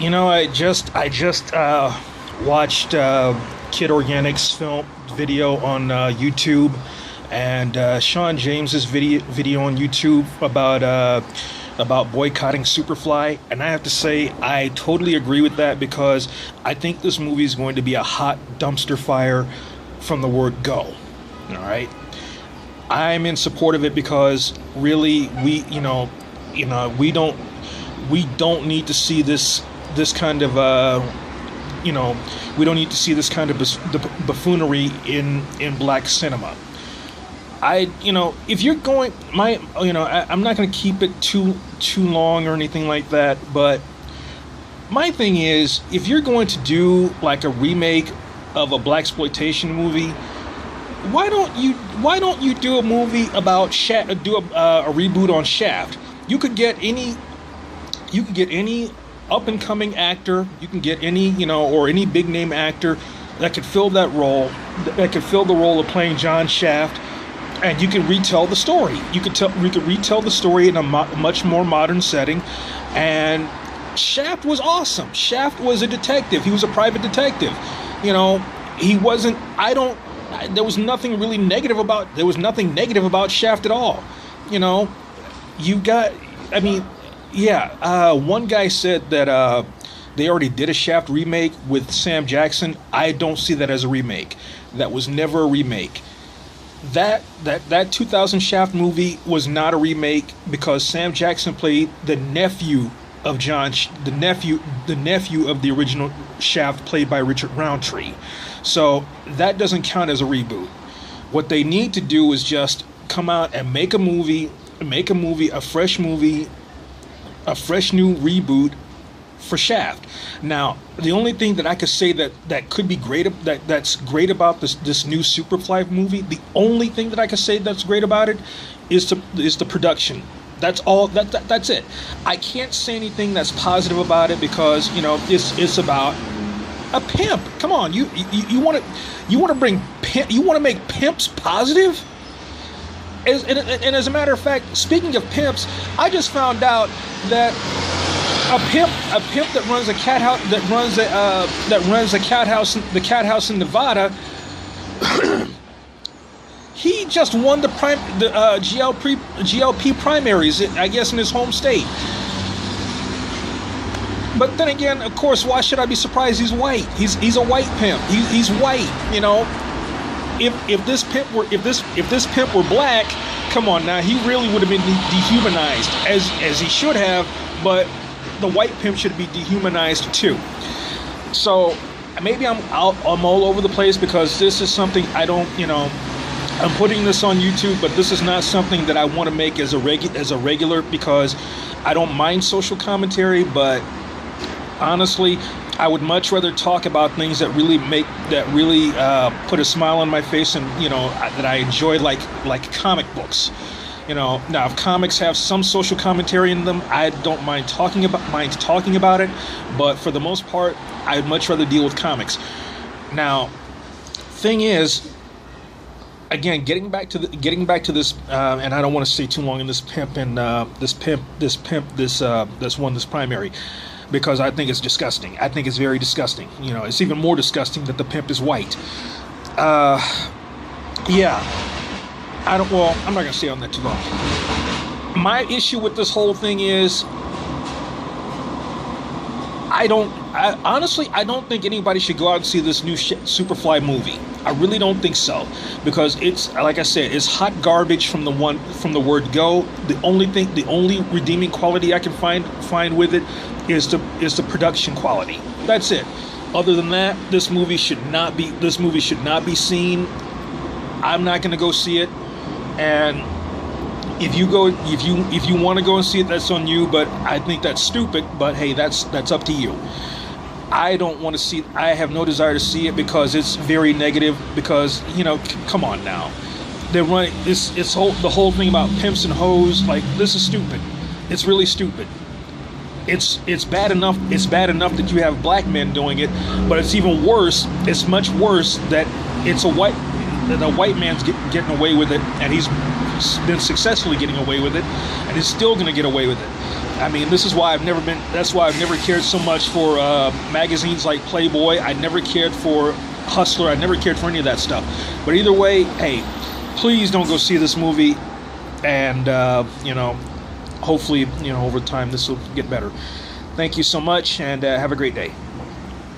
I just watched Kid Organic's film video on YouTube, and Sean James's video on YouTube about boycotting Superfly, and I have to say I totally agree with that because I think this movie is going to be a hot dumpster fire from the word go. All right, I'm in support of it because really we don't need to see this kind of we don't need to see this kind of buffoonery in black cinema. If you're going, I'm not going to keep it too long or anything like that. But my thing is, if you're going to do like a remake of a blaxploitation movie, why don't you do a movie about Shaft? Do a reboot on Shaft. You could get any up and coming actor. You can get any or any big name actor that could fill that role, that could fill the role of playing John Shaft. And you can retell the story. You could retell the story in a much more modern setting. And Shaft was awesome. Shaft was a detective. He was a private detective. He wasn't. There was nothing really negative about. There was nothing negative about Shaft at all. You got. I mean, yeah. One guy said that they already did a Shaft remake with Sam Jackson. I don't see that as a remake. That was never a remake. That 2000 Shaft movie was not a remake because Sam Jackson played the nephew of the nephew of the original Shaft, played by Richard Roundtree. So that doesn't count as a reboot. What they need to do is just come out and make a movie, a fresh movie, a fresh new reboot for Shaft. Now, the only thing that I could say that could be great, that's great about this new Superfly movie, the only thing that I could say that's great about it is the production. That's all. That's it. I can't say anything that's positive about it because it's about a pimp. Come on, you want to bring pimp, you want to make pimps positive. And as a matter of fact, speaking of pimps, I just found out that a pimp that runs a cat house, the cat house in Nevada. He just won the GLP primaries, I guess, in his home state. But then again, of course, why should I be surprised? He's white. He's a white pimp. He's white. If this pimp were black, come on now, he really would have been dehumanized as he should have. But the white pimp should be dehumanized too. So maybe I'm all over the place because this is something I don't, I'm putting this on YouTube, but this is not something that I want to make as a regular because I don't mind social commentary, but honestly, I would much rather talk about things that really put a smile on my face and that I enjoy, like comic books. Now if comics have some social commentary in them, I don't mind talking about it, but for the most part, I'd much rather deal with comics. Now, thing is, again, getting back to this, and I don't want to stay too long in this pimp and this primary, because I think it's disgusting. I think it's very disgusting. It's even more disgusting that the pimp is white. Yeah. I'm not going to stay on that too long. My issue with this whole thing is I don't think anybody should go out and see this new Superfly movie. I really don't think so, because it's, like I said, it's hot garbage from the word go. The only redeeming quality I can find with it is the production quality. That's it. Other than that, this movie should not be seen. I'm not going to go see it. And if you want to go and see it, that's on you. But I think that's stupid. But hey, that's up to you. I don't want to see. I have no desire to see it because it's very negative. Because come on now, they're running the whole thing about pimps and hoes. Like, this is stupid. It's really stupid. It's bad enough. It's bad enough that you have black men doing it, but it's even worse. It's much worse that it's a white man's getting away with it, and he's been successfully getting away with it, and he's still going to get away with it. I mean, this is why I've never been. That's why I've never cared so much for magazines like Playboy. I never cared for Hustler. I never cared for any of that stuff. But either way, hey, please don't go see this movie. And hopefully, over time this will get better. Thank you so much, and have a great day.